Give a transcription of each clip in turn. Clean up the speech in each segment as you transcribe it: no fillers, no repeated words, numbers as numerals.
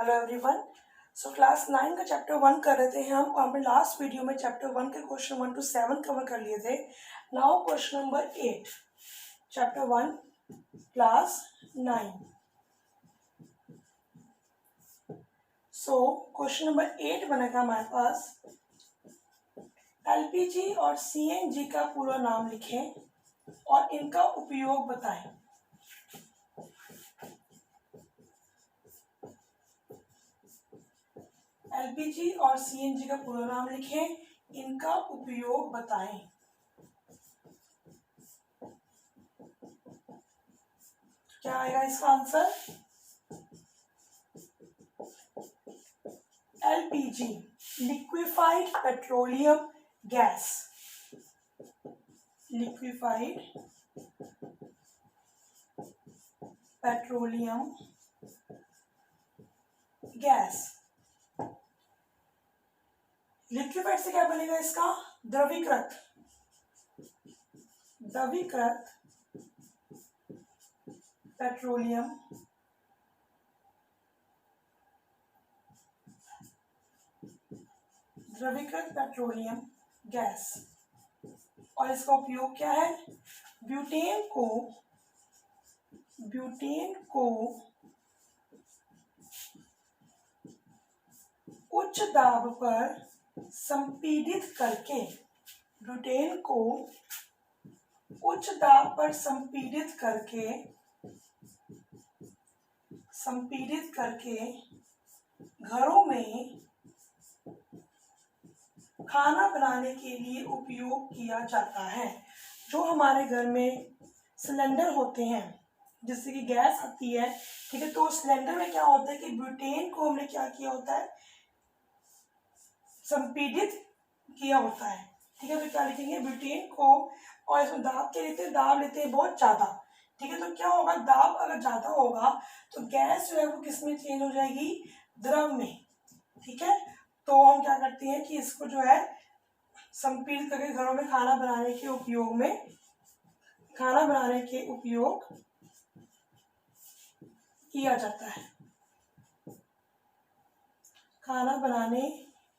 Hello everyone. So class 9 का chapter 1 कर रहे थे हम, और हमने लास्ट वीडियो में चैप्टर 1 के क्वेश्चन 1 to 7 कवर कर लिए थे। Now question number 8, chapter 1 class 9। So question number 8 बनेगा हमारे पास, एलपीजी और सीएनजी का पूरा नाम लिखें और इनका उपयोग बताएं। एलपीजी और सीएनजी का पूरा नाम लिखें, इनका उपयोग बताएं। क्या आएगा इसका answer? LPG liquefied petroleum gas, liquefied petroleum gas. Liquefied से क्या बनेगा इसका? द्रवीकृत, द्रवीकृत पेट्रोलियम द्रवीकृत पेट्रोलियम गैस। और इसका उपयोग क्या है? ब्यूटेन को उच्च दाब पर संपीड़ित करके, ब्यूटेन को उच्च दाब पर संपीड़ित करके घरों में खाना बनाने के लिए उपयोग किया जाता है। जो हमारे घर में सिलेंडर होते हैं, जिससे कि गैस आती है, ठीक है, तो सिलेंडर में क्या होता है कि ब्यूटेन को हमने क्या किया होता है? संपीड़ित किया होता है। ठीक है, तो क्या लिखेंगे? ब्यूटेन को, और इसमें दाब क्या लेते हैं? दाब लेते हैं बहुत ज़्यादा। ठीक है, तो क्या होगा? दाब अगर ज़्यादा होगा तो गैस जो है वो किस में चेंज हो जाएगी? द्रव में। ठीक है, तो हम क्या करते हैं कि इसको जो है संपीड़ित करके घरों में खाना बनाने के उपयोग किया जाता है, खाना बनाने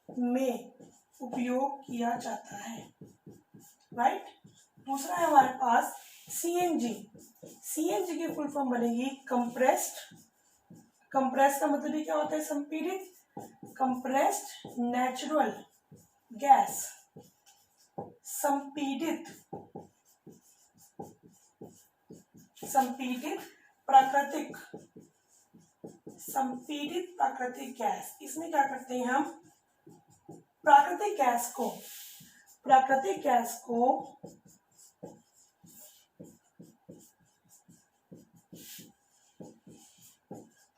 में उपयोग किया जाता है। राइट। दूसरा है हमारे पास सीएनजी। सीएनजी की फुल फॉर्म बनेगी कंप्रेस्ड। कंप्रेस का मतलब क्या होता है? संपीड़ित। कंप्रेस्ड नेचुरल गैस, संपीड़ित प्राकृतिक गैस। इसमें क्या करते हैं हम? प्राकृतिक गैस को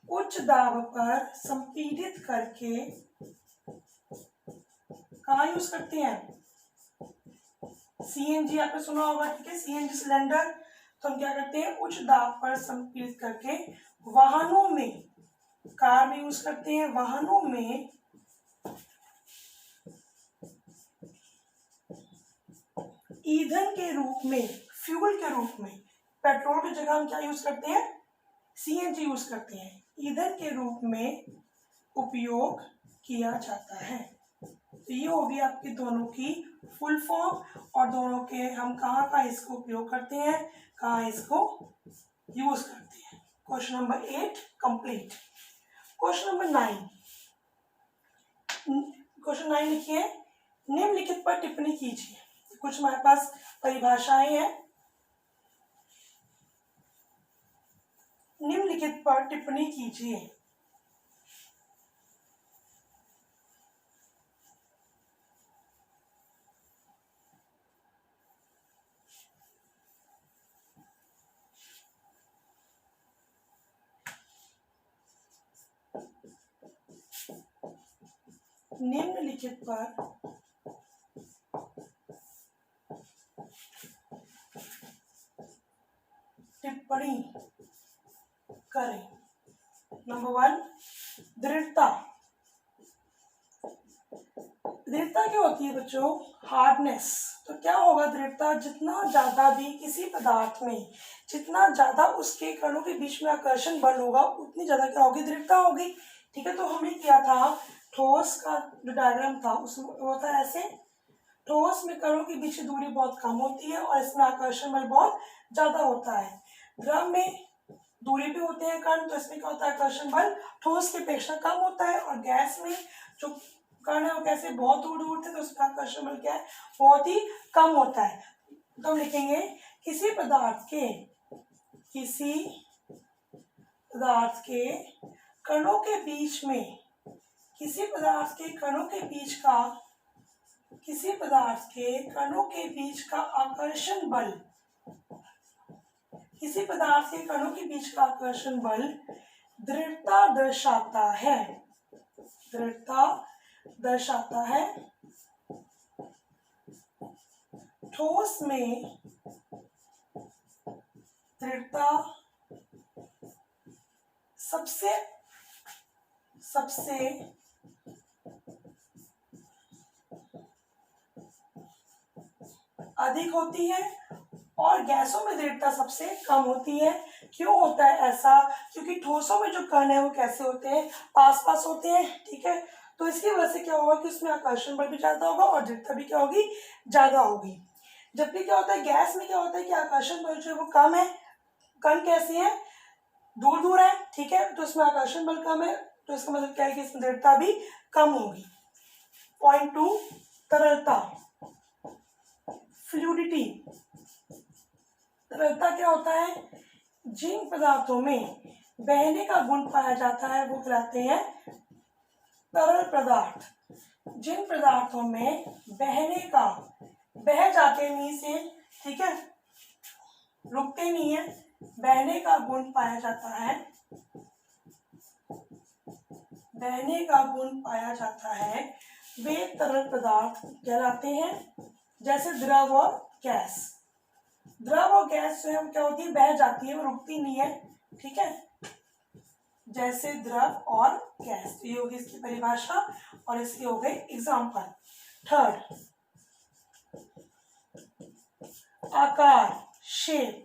उच्च दाब पर संपीड़ित करके कहाँ यूज करते हैं? सीएनजी आपने सुना होगा, ठीक है, सीएनजी सिलेंडर। तो हम क्या करते हैं? उच्च दाब पर संपीड़ित करके वाहनों में, कार में यूज करते हैं, वाहनों में ईंधन के रूप में, फ्यूल के रूप में। पेट्रोल की जगह हम क्या यूज करते हैं? सीएनजी यूज करते हैं। ईंधन के रूप में उपयोग किया जाता है। तो ये होगी आपकी दोनों की फुल फॉर्म, और दोनों के हम कहाँ इसको उपयोग करते हैं, कहाँ इसको यूज करते हैं। Question number 8 complete. Question number 9, question 9 लिखिए, निम्नलिखित पर टिप्पणी कीजिए। कुछ हमारे पास परिभाषाएं हैं, निम्नलिखित पर टिप्पणी कीजिए। निम्नलिखित पर टिप्पणी करें। नंबर 1, दृढ़ता। दृढ़ता क्या होती है बच्चों? हार्डनेस। तो क्या होगा दृढ़ता? जितना ज्यादा भी किसी पदार्थ में, जितना ज्यादा उसके कणों के बीच में आकर्षण बल होगा, उतनी ज्यादा क्या होगी? दृढ़ता होगी। ठीक है। तो हमने किया था ठोस का जो डायग्राम था उसमें वो था ऐसे, ठोस में कणों के बीच की दूरी बहुत कम होती है और इसमें आकर्षण बल बहुत ज्यादा होता है। द्रव में दूरी पे होते हैं कण, तो इसमें क्या होता है, आकर्षण बल ठोस की अपेक्षा कम होता है। और गैस में जो कण है वो कैसे बहुत दूर दूर थे, तो उसका आकर्षण बल क्या है, बहुत ही कम होता है। तो हम लिखेंगे किसी पदार्थ के कणों के बीच में, किसी पदार्थ के कणों के बीच का आकर्षण बल, किसी पदार्थ के कणों के बीच का आकर्षण बल दृढ़ता दर्शाता है, ठोस में दृढ़ता सबसे अधिक होती है और गैसों में दृढ़ता सबसे कम होती है। क्यों होता है ऐसा, क्योंकि ठोसों में जो कण है वो कैसे होते हैं, पास पास होते हैं, ठीक है। तो इसकी वजह से क्या होगा कि उसमें आकर्षण बल भी ज्यादा होगा और दृढ़ता भी क्या होगी, ज्यादा होगी। जबकि क्या होता है, गैस में क्या होता है कि आकर्षण बल जो है वो कम है, कण कैसे है, दूर दूर है, ठीक है, तो इसमें आकर्षण बल कम है, तो इसका मतलब क्या है कि इसमें दृढ़ता भी कम होगी। पॉइंट 2, तरलता, फ्लूइडिटी। तरलता क्या होता है, जिन पदार्थों में बहने का गुण पाया जाता है वो कहलाते हैं तरल पदार्थ। जिन पदार्थों में बह जाते नहीं से, ठीक है, रुकते नहीं है, बहने का गुण पाया जाता है, वे तरल पदार्थ कहलाते हैं। जैसे द्रव और गैस जो है क्या होती है, बह जाती है, वो रुकती नहीं है, ठीक है, जैसे द्रव और गैस। तो ये होगी इसकी परिभाषा और इसके हो गए एग्जाम्पल। थर्ड, आकार, शेप।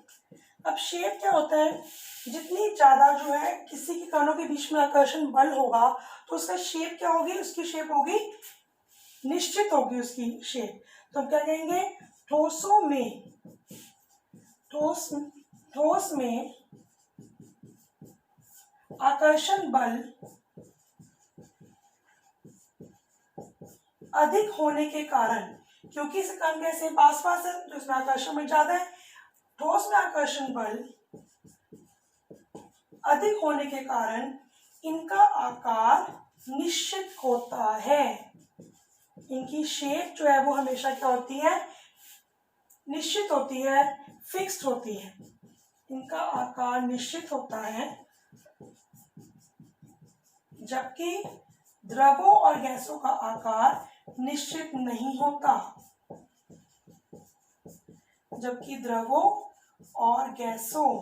अब शेप क्या होता है, जितनी ज्यादा जो है किसी के कणों के बीच में आकर्षण बल होगा तो उसका शेप क्या होगी, उसकी शेप होगी निश्चित होगी उसकी शेप। तो हम क्या कहेंगे, ठोस में आकर्षण बल अधिक होने के कारण, क्योंकि इस कण कैसे पास पास है तो इसमें आकर्षण बल ज्यादा है, ठोस में आकर्षण बल अधिक होने के कारण इनका आकार निश्चित होता है। इनकी शेप जो है वो हमेशा क्या होती है, निश्चित होती है, फिक्स्ड होती है। इनका आकार निश्चित होता है, जबकि द्रवों और गैसों का आकार निश्चित नहीं होता। जबकि द्रवों और गैसों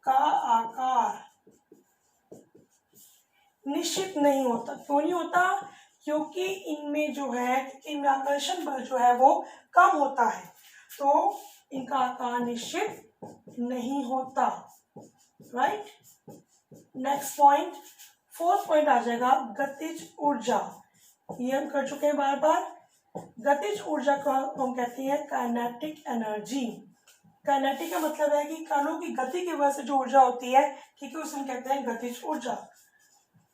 का आकार निश्चित नहीं होता। क्यों नहीं होता, क्योंकि इनमें जो है, इनमें आकर्षण बल जो है वो कम होता है, तो इनका आकार निश्चित नहीं होता। Right. Next point, fourth point आ जाएगा गतिज ऊर्जा। ये हम कर चुके हैं बार बार। गतिज ऊर्जा को हम कहते हैं काइनेटिक एनर्जी। काइनेटिक का मतलब है कि कणों की गति की वजह से जो ऊर्जा होती है, ठीक है, उसे हम कहते हैं गतिज ऊर्जा।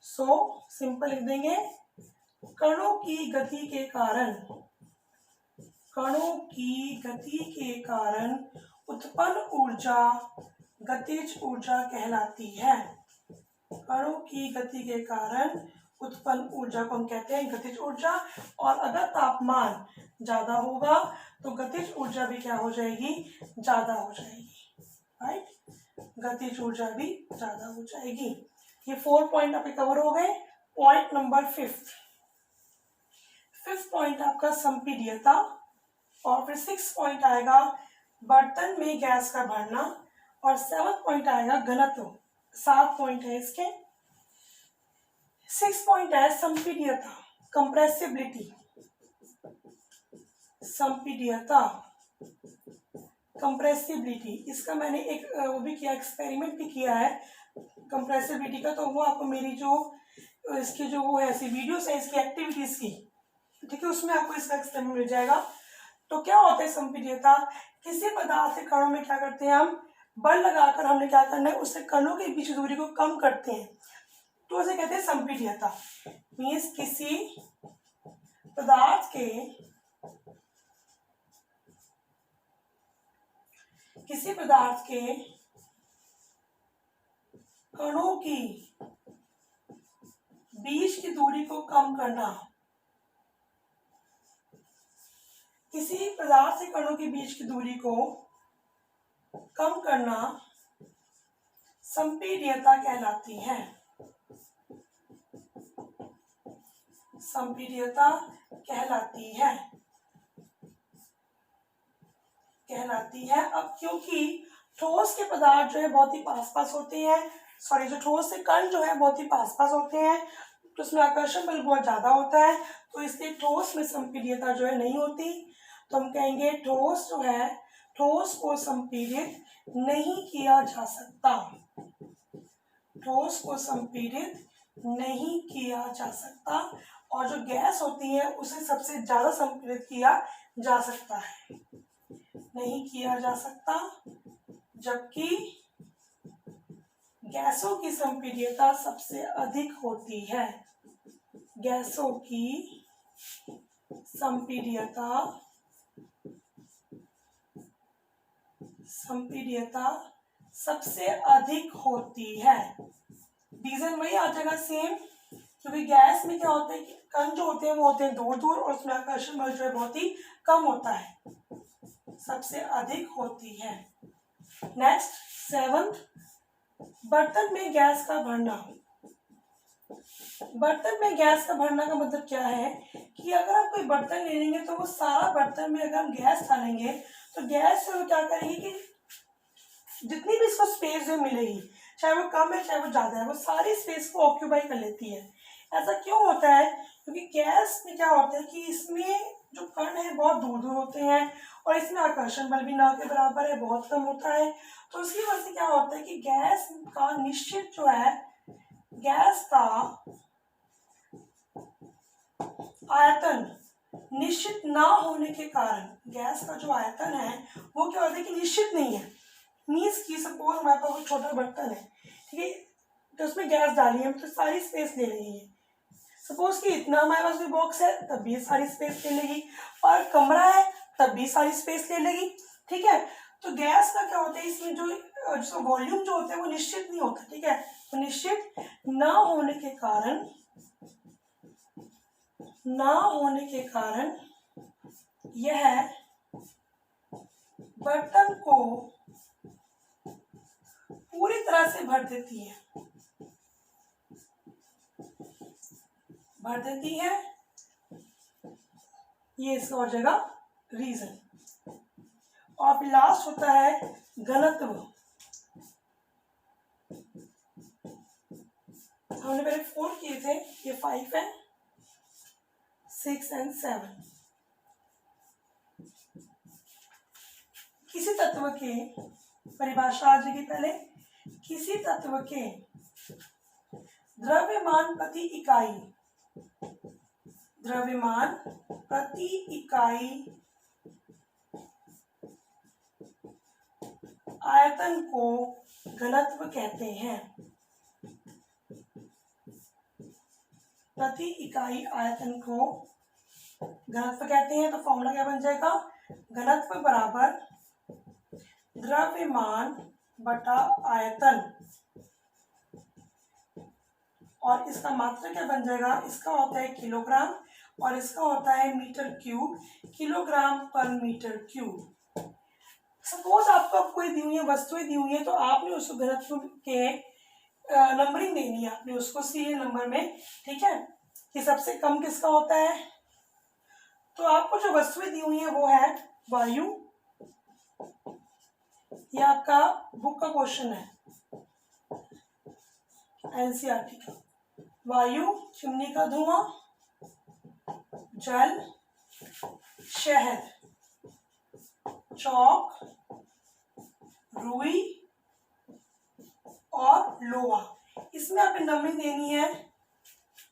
सो सिंपल लिख देंगे, कणों की गति के कारण उत्पन्न ऊर्जा गतिज ऊर्जा कहलाती है। कणों की गति के कारण उत्पन्न ऊर्जा को हम कहते हैं गतिज ऊर्जा। और अगर तापमान ज्यादा होगा तो गतिज ऊर्जा भी क्या हो जाएगी, ज्यादा हो जाएगी। राइट, गतिज ऊर्जा भी ज्यादा हो जाएगी। ये 4 पॉइंट आपके कवर हो गए। पॉइंट नंबर 5 पॉइंट आपका संपीड्यता। और फिर 6 पॉइंट आएगा बर्तन में गैस का भरना। और 7 पॉइंट आएगा घनत्व। 7 पॉइंट है इसके। 6 पॉइंट है संपीड्यता, कंप्रेसिबिलिटी, संपीड्यता। कंप्रेसिबिलिटी, इसका मैंने एक वो भी किया, एक्सपेरिमेंट भी किया है कंप्रेसिबिलिटी का, तो वो आपको मेरी जो इसकी जो वो है ऐसी वीडियोस है इसकी एक्टिविटीज़ की, ठीक है, उसमें आपको इसका एक्सपेरिमेंट मिल जाएगा। तो क्या होता है संपीड्यता, किसी पदार्थ के कणों में क्या करते हैं हम, बल लगाकर हमने क्या करना है, उससे कणों के बीच दूरी को कम करते हैं, तो उसे कहते हैं संपीड्यता। मीन्स किसी पदार्थ के कणों की बीच की दूरी को कम करना, किसी पदार्थ के कणों के बीच की दूरी को कम करना संपीड्यता कहलाती है। संपीड्यता कहलाती है। अब क्योंकि ठोस के पदार्थ जो है बहुत ही पास पास होते हैं, सॉरी जो ठोस से कण जो है बहुत ही पास पास होते हैं, तो उसमें आकर्षण बल बहुत ज़्यादा होता है, तो इसलिए ठोस में संपीड्यता जो है नहीं होती। तो हम कहेंगे ठोस जो है, ठोस को संपीड़ित नहीं किया जा सकता, ठोस को संपीड़ित नहीं किया जा सकता, और जो गैस होती है उसे सबसे ज़्यादा संपीड़ित किया जा सकता है, नहीं किया जा सकता, जबकि गैसों की संपीड्यता सबसे अधिक होती है। गैसों की संपीड्यता सबसे अधिक होती है। रीजन वही आ जाएगा सेम, क्योंकि गैस में क्या होता है कि कण जो होते हैं वो होते हैं दूर दूर, और उसमें आकर्षण बल जो है बहुत ही कम होता है, सबसे अधिक होती है। नेक्स्ट 7th, बर्तन में गैस का भरना। बर्तन में गैस का भरना का मतलब क्या है कि अगर आप कोई बर्तन ले लेंगे तो वो सारा बर्तन में अगर हम गैस डालेंगे तो गैस से वो क्या करेगी कि जितनी भी इसको स्पेस जो मिलेगी, चाहे वो कम है चाहे वो ज़्यादा है, वो सारी स्पेस को ऑक्यूपाई कर लेती है। ऐसा क्यों होता है, क्योंकि गैस में क्या होता है कि इसमें जो कण है बहुत दूर दूर होते हैं, और इसमें आकर्षण बल भी ना के बराबर है, बहुत कम होता है। तो उसकी वजह से क्या होता है कि गैस का निश्चित जो है, गैस का आयतन निश्चित ना होने के कारण, गैस का जो आयतन है वो क्या होता है कि निश्चित नहीं है। मीन्स की सपोज हमारे पास कोई छोटा बर्तन है, ठीक है, तो उसमें गैस डाली है तो सारी स्पेस ले रही है। सपोज कि इतना हमारे पास कोई बॉक्स है तब भी सारी स्पेस ले लेगी, और कमरा है तब भी सारी स्पेस ले लेगी, ठीक है। तो गैस का क्या होता है, इसमें जो वॉल्यूम जो होता है वो निश्चित नहीं होता, ठीक है, तो निश्चित ना होने के कारण यह बर्तन को पूरी तरह से भर देती है, ये इसका हो जाएगा रीजन। और फिर लास्ट होता है घनत्व। हमने पहले 4 किए थे, ये 5 है, 6 और 7। किसी तत्व के परिभाषा आ जाएगी पहले, किसी तत्व के द्रव्यमान प्रति इकाई आयतन को घनत्व कहते हैं। प्रति इकाई आयतन को घनत्व कहते हैं। तो फॉर्मूला क्या बन जाएगा, घनत्व बराबर द्रव्यमान बटा आयतन, और इसका मात्रक क्या बन जाएगा, इसका होता है किलोग्राम और इसका होता है मीटर क्यूब, किलोग्राम पर मीटर क्यूब। सपोज आपको कोई दी हुई है, वस्तुएं दी हुई है, तो आपने उसको घनत्व के नंबरिंग देनी है, आपने उसको सीरियल नंबर में, ठीक है, कि सबसे कम किसका होता है। तो आपको जो वस्तुएं दी हुई है वो है वायु, ये आपका बुक का क्वेश्चन है एनसीईआरटी का। वायु, चिमनी का धुआं, जल, शहद, चौक, रुई और लोहा। इसमें आपने नंबरिंग देनी है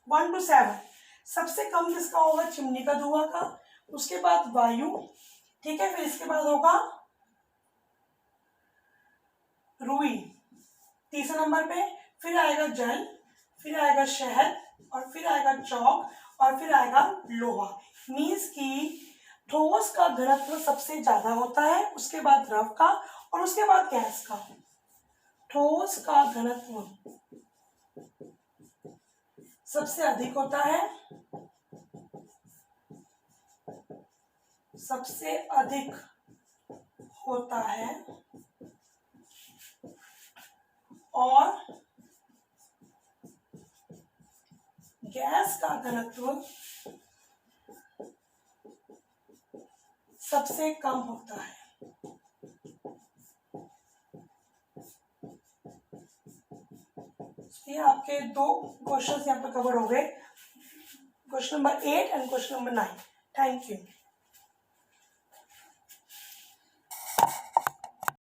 1 to 7। सबसे कम किसका होगा? चिमनी का धुआं का, उसके बाद वायु, ठीक है, फिर इसके बाद होगा रुई तीसरे नंबर पे, फिर आएगा जल, फिर आएगा शहद, और फिर आएगा चौक, और फिर आएगा लोहा। मीन्स कि ठोस का घनत्व सबसे ज्यादा होता है, उसके बाद द्रव का, और उसके बाद गैस का। ठोस का घनत्व सबसे अधिक होता है, सबसे अधिक होता है, और गैस का घनत्व सबसे कम होता है। ये आपके 2 क्वेश्चन यहाँ पे कवर हो गए, question number 8 and question number 9। Thank you.